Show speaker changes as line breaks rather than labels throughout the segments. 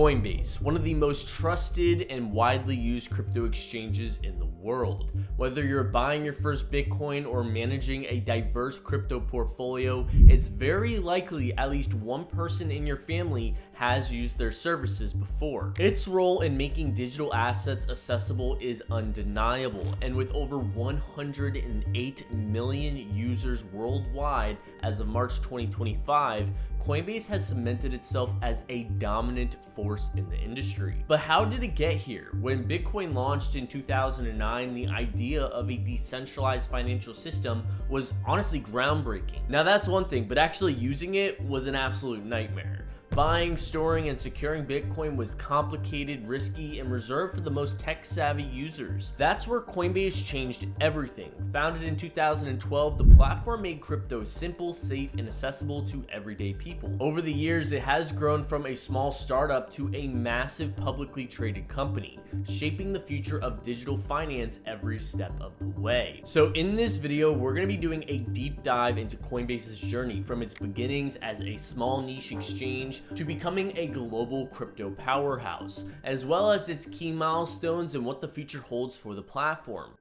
Coinbase, one of the most trusted and widely used crypto exchanges in the world. Whether you're buying your first Bitcoin or managing a diverse crypto portfolio, it's very likely at least one person in your family has used their services before. Its role in making digital assets accessible is undeniable, and with over 108 million users worldwide as of March 2025, Coinbase has cemented itself as a dominant force in the industry. But how did it get here? When Bitcoin launched in 2009, the idea of a decentralized financial system was honestly groundbreaking. Now that's one thing, but actually using it was an absolute nightmare. Buying, storing, and securing Bitcoin was complicated, risky, and reserved for the most tech-savvy users. That's where Coinbase changed everything. Founded in 2012, the platform made crypto simple, safe, and accessible to everyday people. Over the years, it has grown from a small startup to a massive publicly traded company, shaping the future of digital finance every step of the way. So in this video, we're going to be doing a deep dive into Coinbase's journey from its beginnings as a small niche exchange to becoming a global crypto powerhouse, as well as its key milestones and what the future holds for the platform.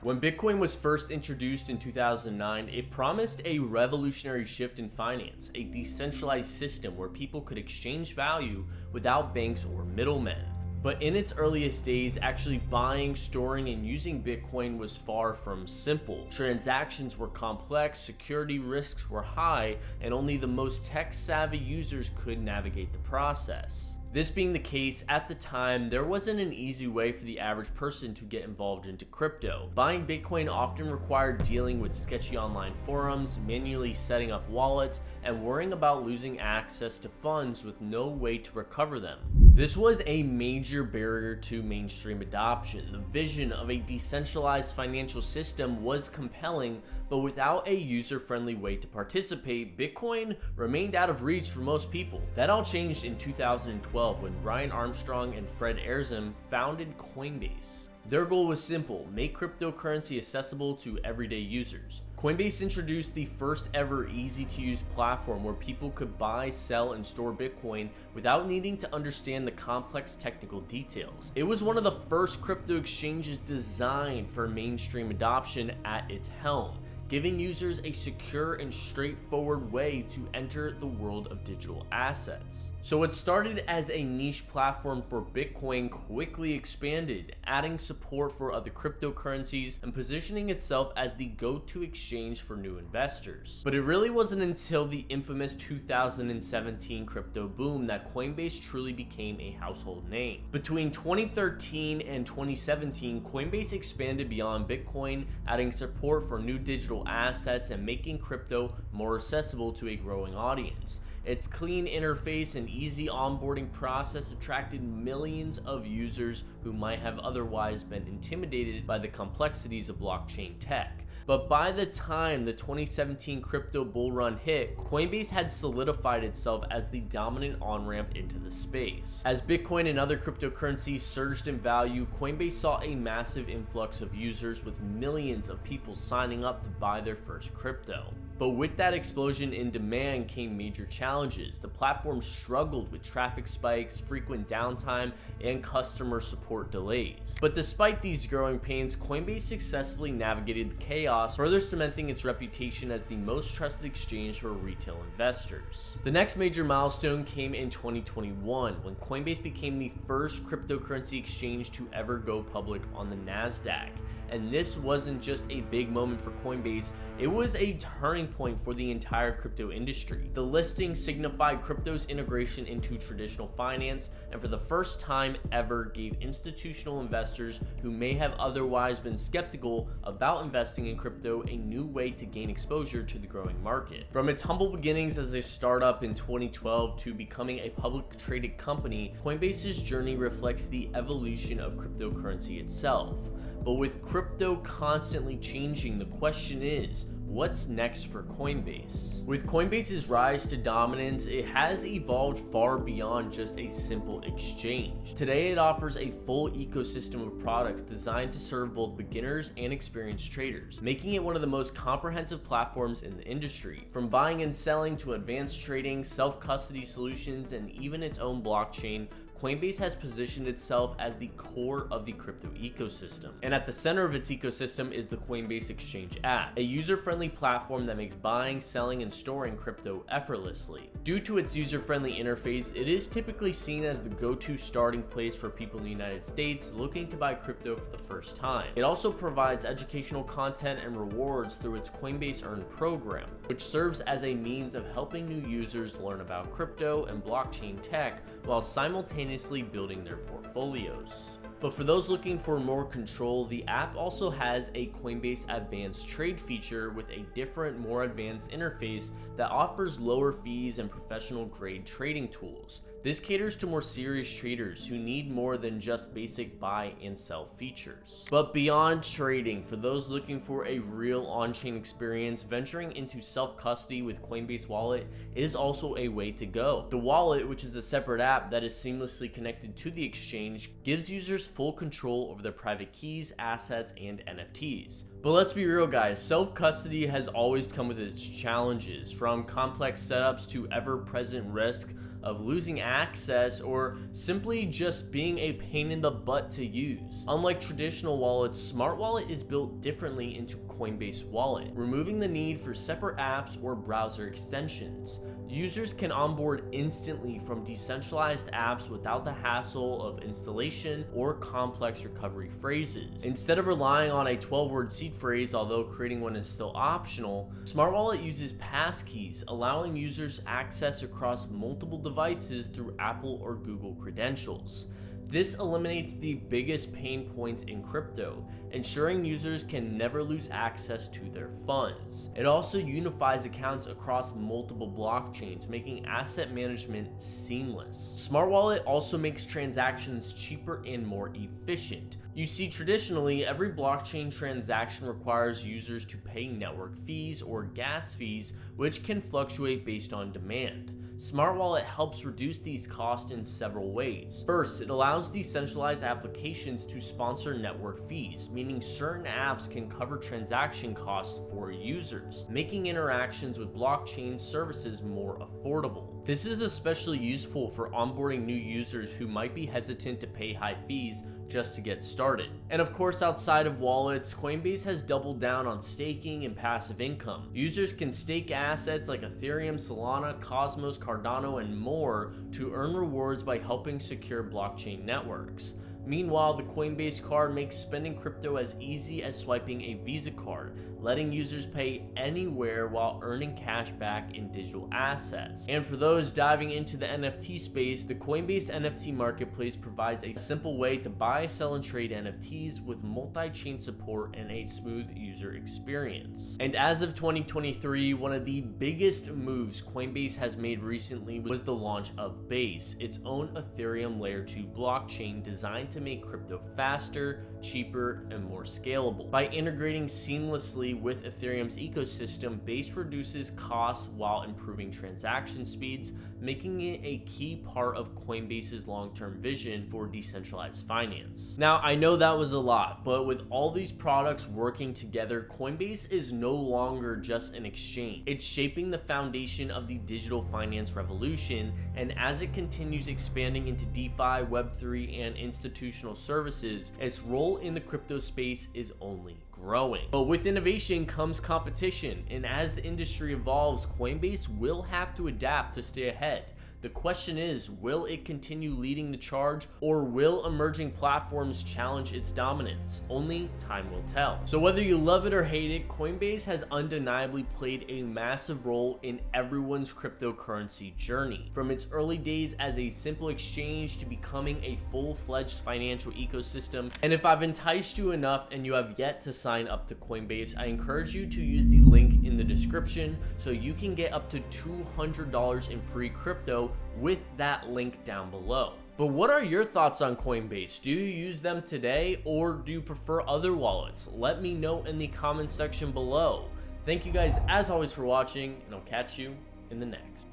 When Bitcoin was first introduced in 2009, it promised a revolutionary shift in finance, a decentralized system where people could exchange value without banks or middlemen. But in its earliest days, actually buying, storing, and using Bitcoin was far from simple. Transactions were complex, security risks were high, and only the most tech-savvy users could navigate the process. This being the case, at the time, there wasn't an easy way for the average person to get involved into crypto. Buying Bitcoin often required dealing with sketchy online forums, manually setting up wallets, and worrying about losing access to funds with no way to recover them. This was a major barrier to mainstream adoption. The vision of a decentralized financial system was compelling, but without a user-friendly way to participate, Bitcoin remained out of reach for most people. That all changed in 2012 when Brian Armstrong and Fred Ehrsam founded Coinbase. Their goal was simple: make cryptocurrency accessible to everyday users. Coinbase introduced the first ever easy-to-use platform where people could buy, sell, and store Bitcoin without needing to understand the complex technical details. It was one of the first crypto exchanges designed for mainstream adoption at its helm, giving users a secure and straightforward way to enter the world of digital assets. So what started as a niche platform for Bitcoin quickly expanded, adding support for other cryptocurrencies and positioning itself as the go-to exchange for new investors. But it really wasn't until the infamous 2017 crypto boom that Coinbase truly became a household name. Between 2013 and 2017, Coinbase expanded beyond Bitcoin, adding support for new digital assets and making crypto more accessible to a growing audience. Its clean interface and easy onboarding process attracted millions of users who might have otherwise been intimidated by the complexities of blockchain tech. But by the time the 2017 crypto bull run hit, Coinbase had solidified itself as the dominant on-ramp into the space. As Bitcoin and other cryptocurrencies surged in value, Coinbase saw a massive influx of users, with millions of people signing up to buy their first crypto. But with that explosion in demand came major challenges. The platform struggled with traffic spikes, frequent downtime, and customer support delays. But despite these growing pains, Coinbase successfully navigated the chaos, further cementing its reputation as the most trusted exchange for retail investors. The next major milestone came in 2021, when Coinbase became the first cryptocurrency exchange to ever go public on the NASDAQ. And this wasn't just a big moment for Coinbase, it was a turning point for the entire crypto industry. The listing signified crypto's integration into traditional finance, and for the first time ever gave institutional investors who may have otherwise been skeptical about investing in crypto a new way to gain exposure to the growing market. From its humble beginnings as a startup in 2012 to becoming a public traded company, Coinbase's journey reflects the evolution of cryptocurrency itself. But with crypto constantly changing, the question is, what's next for Coinbase? With Coinbase's rise to dominance, it has evolved far beyond just a simple exchange. Today, it offers a full ecosystem of products designed to serve both beginners and experienced traders, making it one of the most comprehensive platforms in the industry. From buying and selling to advanced trading, self-custody solutions, and even its own blockchain, Coinbase has positioned itself as the core of the crypto ecosystem. And at the center of its ecosystem is the Coinbase Exchange app, a user-friendly platform that makes buying, selling, and storing crypto effortlessly. Due to its user-friendly interface, it is typically seen as the go-to starting place for people in the United States looking to buy crypto for the first time. It also provides educational content and rewards through its Coinbase Earn program, which serves as a means of helping new users learn about crypto and blockchain tech while simultaneously building their portfolios. But for those looking for more control, the app also has a Coinbase Advanced Trade feature with a different, more advanced interface that offers lower fees and professional grade trading tools. This caters to more serious traders who need more than just basic buy and sell features. But beyond trading, for those looking for a real on-chain experience, venturing into self-custody with Coinbase Wallet is also a way to go. The wallet, which is a separate app that is seamlessly connected to the exchange, gives users full control over their private keys, assets, and NFTs. But let's be real, guys, self-custody has always come with its challenges, from complex setups to ever-present risk of losing access or simply just being a pain in the butt to use. Unlike traditional wallets, Smart Wallet is built differently into Coinbase Wallet, removing the need for separate apps or browser extensions. Users can onboard instantly from decentralized apps without the hassle of installation or complex recovery phrases. Instead of relying on a 12-word seed phrase, although creating one is still optional, Smart Wallet uses passkeys, allowing users access across multiple devices through Apple or Google credentials. This eliminates the biggest pain points in crypto, ensuring users can never lose access to their funds. It also unifies accounts across multiple blockchains, making asset management seamless. Smart Wallet also makes transactions cheaper and more efficient. You see, traditionally, every blockchain transaction requires users to pay network fees or gas fees, which can fluctuate based on demand. Smart Wallet helps reduce these costs in several ways. First, it allows decentralized applications to sponsor network fees, meaning certain apps can cover transaction costs for users, making interactions with blockchain services more affordable. This is especially useful for onboarding new users who might be hesitant to pay high fees just to get started. And of course, outside of wallets, Coinbase has doubled down on staking and passive income. Users can stake assets like Ethereum, Solana, Cosmos, Cardano, and more to earn rewards by helping secure blockchain networks. Meanwhile, the Coinbase card makes spending crypto as easy as swiping a Visa card, letting users pay anywhere while earning cash back in digital assets. And for those diving into the NFT space, the Coinbase NFT marketplace provides a simple way to buy, sell, and trade NFTs with multi-chain support and a smooth user experience. And as of 2023, one of the biggest moves Coinbase has made recently was the launch of Base, its own Ethereum Layer 2 blockchain designed to make crypto faster, cheaper, and more scalable. By integrating seamlessly with Ethereum's ecosystem, Base reduces costs while improving transaction speeds, making it a key part of Coinbase's long-term vision for decentralized finance. Now, I know that was a lot, but with all these products working together, Coinbase is no longer just an exchange. It's shaping the foundation of the digital finance revolution, and as it continues expanding into DeFi, Web3, and institutional services, its role in the crypto space is only growing. But with innovation comes competition, and as the industry evolves, Coinbase will have to adapt to stay ahead. The question is, will it continue leading the charge, or will emerging platforms challenge its dominance? Only time will tell. So whether you love it or hate it, Coinbase has undeniably played a massive role in everyone's cryptocurrency journey. From its early days as a simple exchange to becoming a full-fledged financial ecosystem. And if I've enticed you enough and you have yet to sign up to Coinbase, I encourage you to use the link in the description so you can get up to $200 in free crypto with that link down below. But what are your thoughts on Coinbase? Do you use them today, or do you prefer other wallets? Let me know in the comment section below. Thank you guys as always for watching, and I'll catch you in the next.